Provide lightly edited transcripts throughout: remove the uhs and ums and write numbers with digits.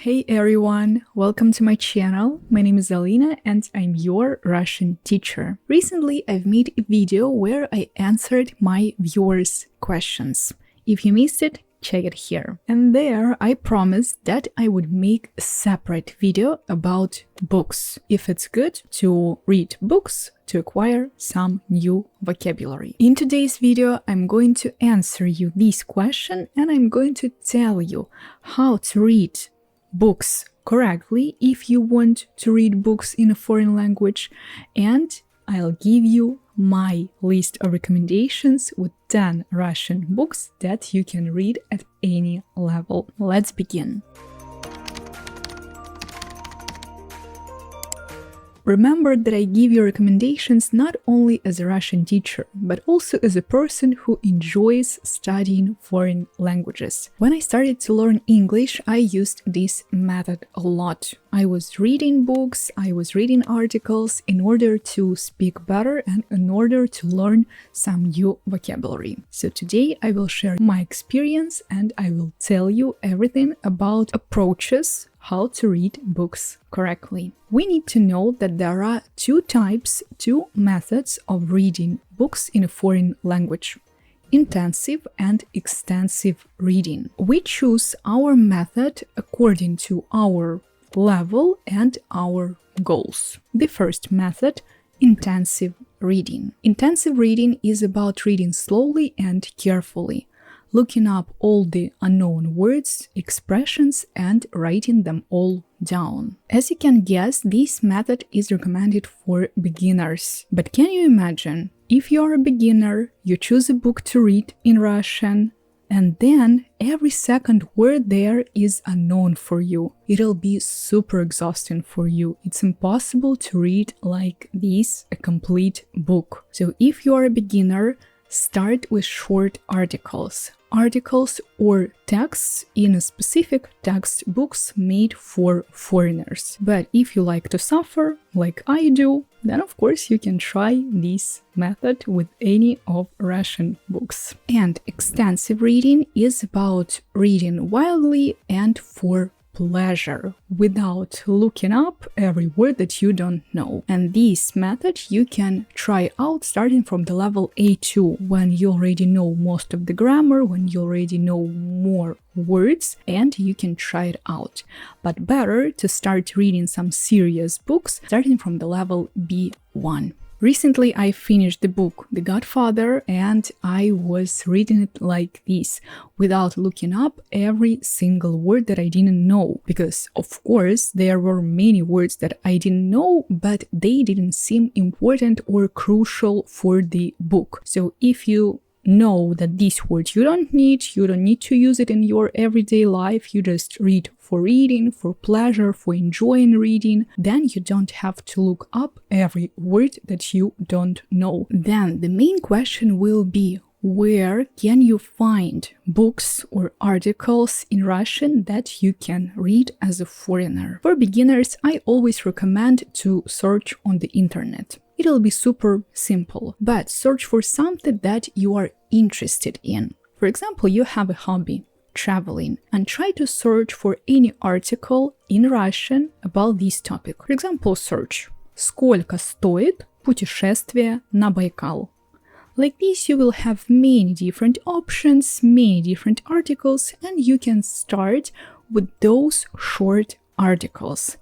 Hey everyone, welcome to my channel. My name is Alina and I'm your Russian teacher. Recently I've made a video where I answered my viewers' questions. If you missed it, check it here. And there I promised that I would make a separate video about books. If it's good to read books to acquire some new vocabulary. In today's video, I'm going to answer you this question and I'm going to tell you how to read books correctly if you want to read books in a foreign language, and I'll give you my list of recommendations with 10 Russian books that you can read at any level. Let's begin. Remember that I give you recommendations not only as a Russian teacher, but also as a person who enjoys studying foreign languages. When I started to learn English, I used this method a lot. I was reading books, I was reading articles in order to speak better and in order to learn some new vocabulary. So today I will share my experience and I will tell you everything about approaches how to read books correctly. We need to know that there are two methods of reading books in a foreign language: intensive and extensive reading. We choose our method according to our level and our goals. The first method, intensive reading. Intensive reading is about reading slowly and carefully, looking up all the unknown words, expressions, and writing them all down. As you can guess, this method is recommended for beginners. But can you imagine, if you are a beginner, you choose a book to read in Russian, and then every second word there is unknown for you. It'll be super exhausting for you. It's impossible to read like this a complete book. So if you are a beginner, start with short articles or texts in a specific textbooks made for foreigners. But if you like to suffer, like I do, then of course you can try this method with any of Russian books. And extensive reading is about reading wildly and for pleasure, without looking up every word that you don't know. And this method you can try out starting from the level A2, when you already know most of the grammar, when you already know more words, and you can try it out. But better to start reading some serious books starting from the level B1. Recently, I finished the book The Godfather, and I was reading it like this, without looking up every single word that I didn't know. Because, of course, there were many words that I didn't know, but they didn't seem important or crucial for the book. So if you know that this word you don't need to use it in your everyday life, you just read for reading, for pleasure, for enjoying reading, then you don't have to look up every word that you don't know. Then the main question will be, where can you find books or articles in Russian that you can read as a foreigner? For beginners, I always recommend to search on the internet. It'll be super simple, but search for something that you are interested in. For example, you have a hobby, traveling, and try to search for any article in Russian about this topic. For example, search «Сколько стоит путешествие на Байкал?» Like this, you will have many different options, many different articles, and you can start with those short articles.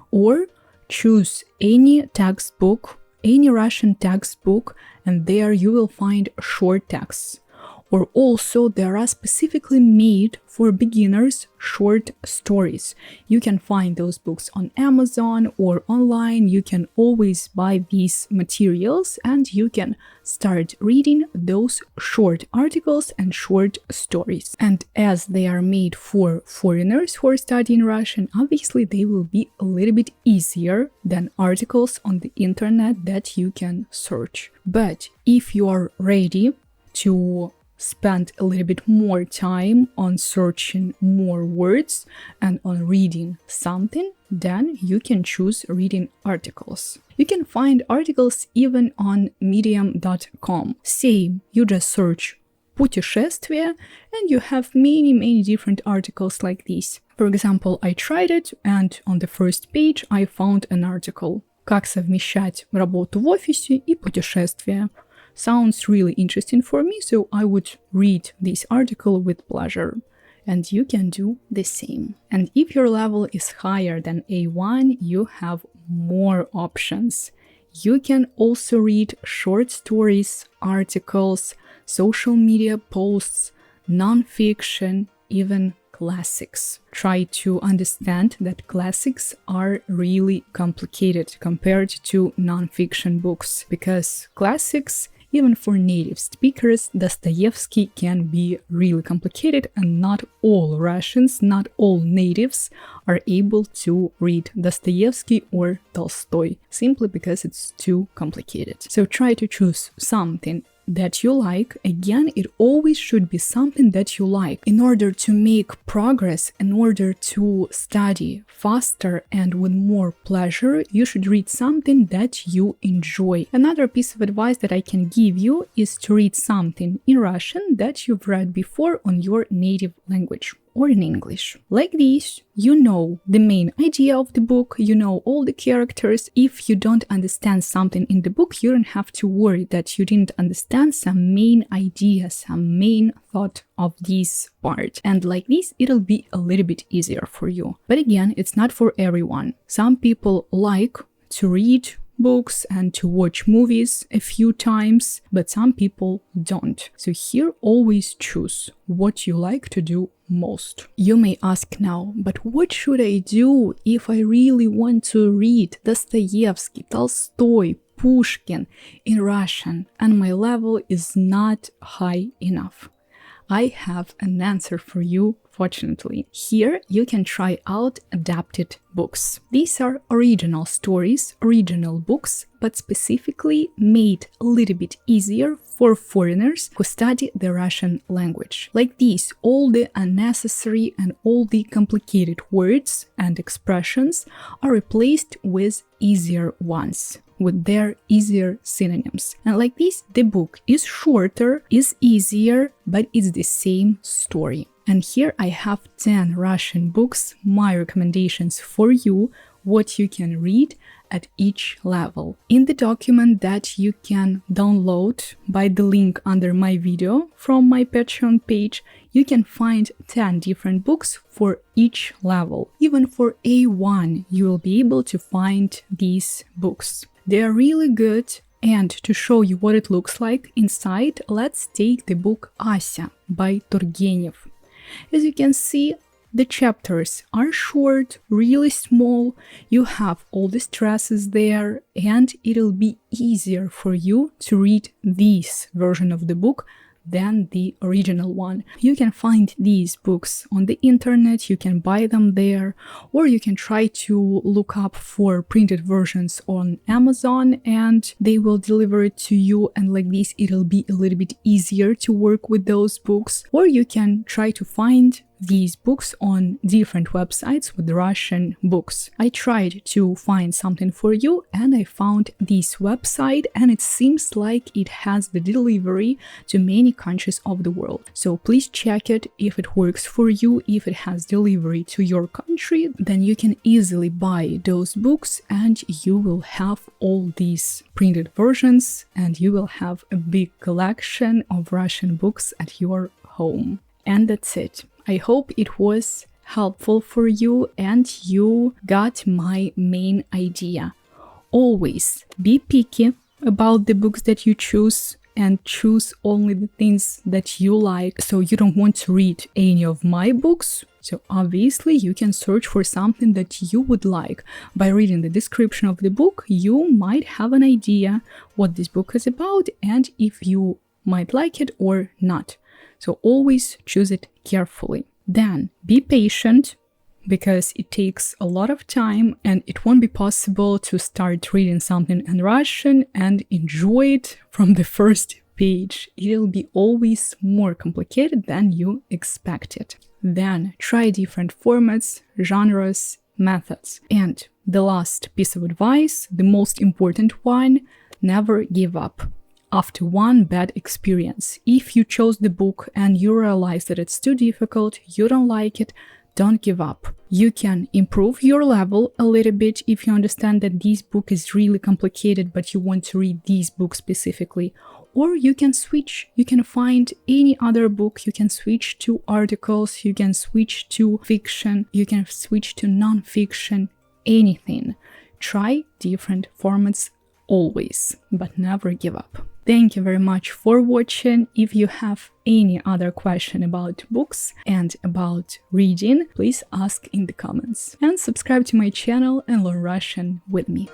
Or choose any textbook, any Russian textbook, and there you will find short texts. Or also there are specifically made for beginners short stories. You can find those books on Amazon or online. You can always buy these materials and you can start reading those short articles and short stories. And as they are made for foreigners who are studying Russian, obviously they will be a little bit easier than articles on the internet that you can search. But if you are ready to spend a little bit more time on searching more words and on reading something, then you can choose reading articles. You can find articles even on medium.com. Same, you just search путешествие, and you have many different articles like these. For example, I tried it, and on the first page I found an article «Как совмещать работу в офисе и путешествие». Sounds really interesting for me, so I would read this article with pleasure. And you can do the same. And if your level is higher than A1, you have more options. You can also read short stories, articles, social media posts, non-fiction, even classics. Try to understand that classics are really complicated compared to non-fiction books, because classics, even for native speakers, Dostoevsky can be really complicated, and not all Russians, not all natives are able to read Dostoevsky or Tolstoy, simply because it's too complicated. So try to choose something that you like. Again, it always should be something that you like. In order to make progress, in order to study faster and with more pleasure, you should read something that you enjoy. Another piece of advice that I can give you is to read something in Russian that you've read before on your native language or in English. Like this, you know the main idea of the book, you know all the characters. If you don't understand something in the book, you don't have to worry that you didn't understand some main idea, some main thought of this part. And like this, it'll be a little bit easier for you. But again, it's not for everyone. Some people like to read books and to watch movies a few times, but some people don't. So here, always choose what you like to do most. You may ask now, but what should I do if I really want to read Dostoevsky, Tolstoy, Pushkin in Russian and my level is not high enough? I have an answer for you, fortunately. Here you can try out adapted books. These are original stories, original books, but specifically made a little bit easier for foreigners who study the Russian language. Like these, all the unnecessary and all the complicated words and expressions are replaced with easier ones, with their easier synonyms. And like this, the book is shorter, is easier, but it's the same story. And here I have 10 Russian books, my recommendations for you, what you can read at each level. In the document that you can download by the link under my video from my Patreon page, you can find 10 different books for each level. Even for A1, you will be able to find these books. They are really good. And to show you what it looks like inside, let's take the book Ася by Turgenev. As you can see, the chapters are short, really small, you have all the stresses there, and it'll be easier for you to read this version of the book than the original one. You can find these books on the internet, you can buy them there, or you can try to look up for printed versions on Amazon and they will deliver it to you, and like this it'll be a little bit easier to work with those books. Or you can try to find these books on different websites with Russian books. I tried to find something for you and I found this website, and it seems like it has the delivery to many countries of the world. So please check it if it works for you, if it has delivery to your country, then you can easily buy those books and you will have all these printed versions and you will have a big collection of Russian books at your home. And that's it. I hope it was helpful for you and you got my main idea. Always be picky about the books that you choose and choose only the things that you like. So you don't want to read any of my books. So obviously you can search for something that you would like. By reading the description of the book, you might have an idea what this book is about and if you might like it or not. So always choose it carefully. Then be patient because it takes a lot of time and it won't be possible to start reading something in Russian and enjoy it from the first page. It'll be always more complicated than you expected. Then try different formats, genres, methods. And the last piece of advice, the most important one, never give up. after one bad experience. If you chose the book and you realize that it's too difficult, you don't like it, don't give up. You can improve your level a little bit if you understand that this book is really complicated, but you want to read this book specifically. Or you can switch. You can find any other book. You can switch to articles. You can switch to fiction. You can switch to non-fiction. Anything. Try different formats always, but never give up. Thank you very much for watching. If you have any other question about books and about reading, please ask in the comments. And subscribe to my channel and learn Russian with me.